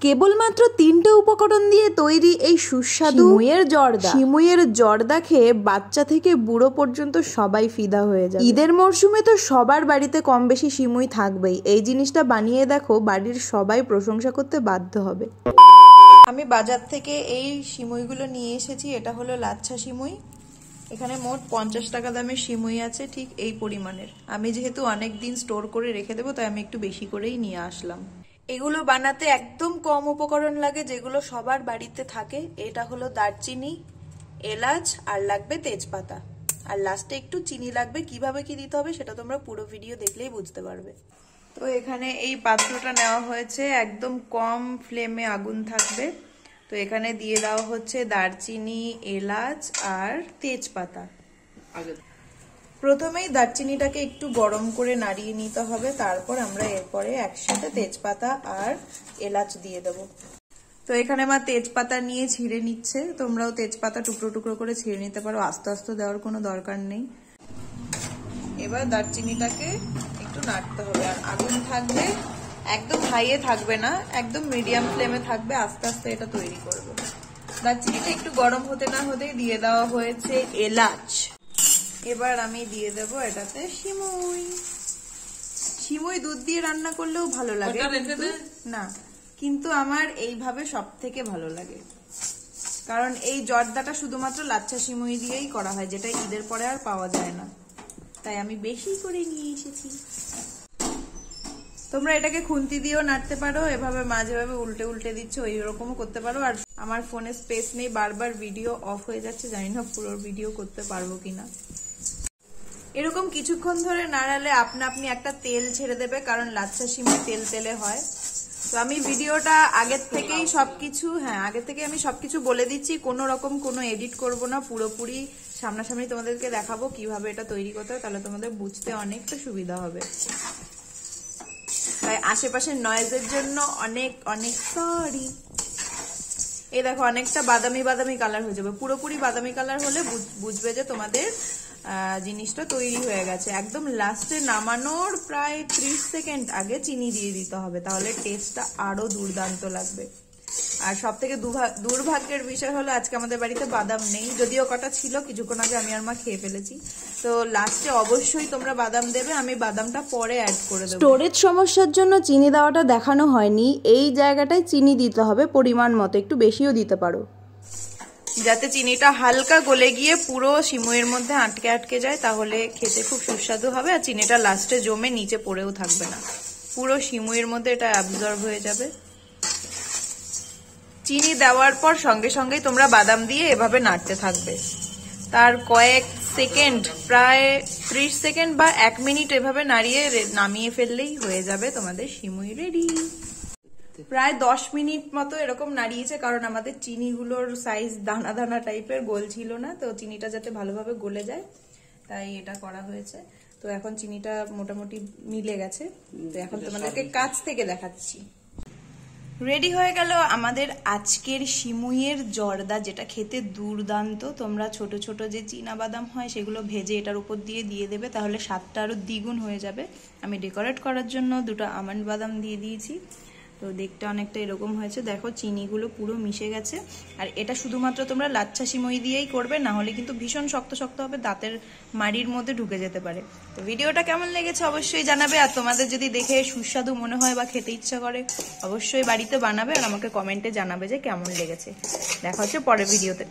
কেবলমাত্র 3টে উপকরণ দিয়ে তৈরি এই সুস্বাদু সিমুইয়ের জর্দা খেয়ে বাচ্চা থেকে বুড়ো পর্যন্ত সবাই ফিদা হয়ে যায়। ঈদের মরশুমে তো সবার বাড়িতে কম বেশি সিমুই থাকবেই। এই জিনিসটা বানিয়ে দেখো, বাড়ির সবাই প্রশংসা করতে বাধ্য হবে। আমি বাজার থেকে এই সিমুইগুলো নিয়ে এসেছি। এটা হলো লাচ্ছা সিমুই। এখানে মোট 50 টাকা দামের সিমুই আছে, ঠিক এই পরিমাণের। আমি যেহেতু অনেক দিন স্টোর করে রেখে দেবো, তাই আমি একটু বেশি করেই নিয়ে আসলাম। এগুলো বানাতে একদম কম উপকরণ লাগে, যেগুলো সবার বাড়িতে থাকে। এটা হলো দারচিনি, এলাচ, আর লাগবে তেজপাতা, আর লাস্টে একটু চিনি লাগবে। কিভাবে কি দিতে হবে সেটা তোমরা পুরো ভিডিও দেখলেই বুঝতে পারবে। তো এখানে এই পাত্রটা নেওয়া হয়েছে, একদম কম ফ্লেমে আগুন থাকবে। তো এখানে দিয়ে দেওয়া হচ্ছে দারচিনি, এলাচ আর তেজপাতা। প্রথমেই দারচিনিটাকে একটু গরম করে নাড়িয়ে নিতে হবে, তারপর আমরা এরপরে একসাথে তেজপাতা আর এলাচ দিয়ে দেব। তো এখানে মা তেজপাতা নিয়ে ছিঁড়ে নিচ্ছে। তোমরাও তেজপাতা টুকরো টুকরো করে ছিঁড়ে নিতে পারো, আস্তে আস্তে দেওয়ার কোনো দরকার নেই। এবার দারচিনিটাকে একটু নাড়তে হবে, আর আগুন থাকবে একদম হাইয়ে থাকবে না, একদম মিডিয়াম ফ্লেমে থাকবে। আস্তে আস্তে এটা তৈরি করবো। দারচিনিটা একটু গরম হতে না হতেই দিয়ে দেওয়া হয়েছে এলাচ। এবার আমি দিয়ে দেব এটাতে সিমুই। সিমুই দুধ দিয়ে রান্না করলেও ভালো লাগে না, কিন্তু আমার এইভাবে সব থেকে ভালো লাগে, কারণ এই জর্দাটা শুধুমাত্র লাচ্ছা সিমুই দিয়েই করা হয়, যেটা ঈদের পরে আর পাওয়া যায় না, তাই আমি বেশি করে নিয়ে এসেছি। তোমরা এটাকে খুন্তি দিয়েও নাড়তে পারো, এভাবে মাঝে ভাবে উল্টে উল্টে দিচ্ছ ওই রকমও করতে পারো। আর আমার ফোনে স্পেস নেই, বারবার ভিডিও অফ হয়ে যাচ্ছে, জানি না পুরো ভিডিও করতে পারবো কিনা। এরকম কিছুক্ষণ ধরে নাড়ালে আপনা আপনি একটা তেল ছেড়ে দেবে, কারণ লাচ্ছা সিমুই তেল তেলে হয়। তো আমি ভিডিওটা আগের থেকেই আমি সবকিছু বলে দিচ্ছি, কোনো রকম কোনো এডিট করব না, পুরোপুরি সামনাসামনি তোমাদেরকে দেখাবো কিভাবে এটা তৈরি করতে হয়, তাহলে তোমাদের বুঝতে অনেকটা সুবিধা হবে। তাই আশেপাশের নয়েজের জন্য অনেক অনেক সরি। এই দেখো অনেকটা বাদামি বাদামি কালার হয়ে যাবে, পুরোপুরি বাদামি কালার হলে বুঝবে যে তোমাদের জিনিসটা তৈরি হয়ে গেছে। একদম লাস্টে নামানোর প্রায় 30 সেকেন্ড আগে চিনি দিয়ে দিতে হবে, তাহলে টেস্টটা আরো দুর্দান্ত লাগবে। আর সব থেকে দুর্ভাগ্যের বিষয় হলো আজকে আমাদের বাড়িতে বাদাম নেই, যদিও কটা ছিল, কিছুক্ষণ আগে আমি আর মা খেয়ে ফেলেছি। তো লাস্টে অবশ্যই তোমরা বাদাম দেবে, আমি বাদামটা পরে অ্যাড করে দেবো। স্টোরেজ সমস্যার জন্য চিনি দেওয়াটা দেখানো হয়নি, এই জায়গাটায় চিনি দিতে হবে পরিমাণ মতো, একটু বেশিও দিতে পারো, যাতে চিনিটা হালকা গলে গিয়ে পুরো সিমুইয়ের মধ্যে আটকে আটকে যায়, তাহলে খেতে খুব সুস্বাদু হবে। আর চিনিটা লাস্টে জমে নিচে পড়েও থাকবে না, পুরো সিমুইয়ের মধ্যে এটা অ্যাবজর্ব হয়ে যাবে। চিনি দেওয়ার পর সঙ্গে সঙ্গেই তোমরা বাদাম দিয়ে এভাবে নাড়তে থাকবে। তার কয়েক সেকেন্ড, প্রায় 30 সেকেন্ড বা 1 মিনিট এভাবে নাড়িয়ে নামিয়ে ফেললেই হয়ে যাবে তোমাদের সিমুই রেডি। প্রায় 10 মিনিট মতো এরকম নাড়িয়েছে, কারণ আমাদের চিনিগুলোর সাইজ দানা দানা টাইপের, গোল ছিল না, তো চিনিটা যাতে ভালোভাবে গলে যায় তাই এটা করা হয়েছে। তো এখন চিনিটা মোটামুটি মিলে গেছে, তো এখন তোমাদেরকে কাছ থেকে দেখাচ্ছি। রেডি হয়ে গেল আমাদের আজকের সিমুইয়ের জর্দা, যেটা খেতে দুর্দান্ত। তোমরা ছোট ছোট যে চীনা বাদাম হয় সেগুলো ভেজে এটার উপর দিয়ে দেবে, তাহলে স্বাদটা আরো দ্বিগুণ হয়ে যাবে। আমি ডেকোরেট করার জন্য 2টা আমন্ড বাদাম দিয়ে দিয়েছি, তো দেখতে অনেকটা এরকম হয়েছে। দেখো চিনিগুলো পুরো মিশে গেছে। আর এটা শুধুমাত্র তোমরা লাচ্ছা সিমুই দিয়েই করবে, না হলে কিন্তু ভীষণ শক্ত শক্ত হবে, দাঁতের মাড়ির মধ্যে ঢুকে যেতে পারে। তো ভিডিওটা কেমন লেগেছে অবশ্যই জানাবে, আর তোমাদের যদি দেখে সুস্বাদু মনে হয় বা খেতে ইচ্ছা করে অবশ্যই বাড়িতে বানাবে, আর আমাকে কমেন্টে জানাবে যে কেমন লেগেছে। দেখা হচ্ছে পরের ভিডিওতে।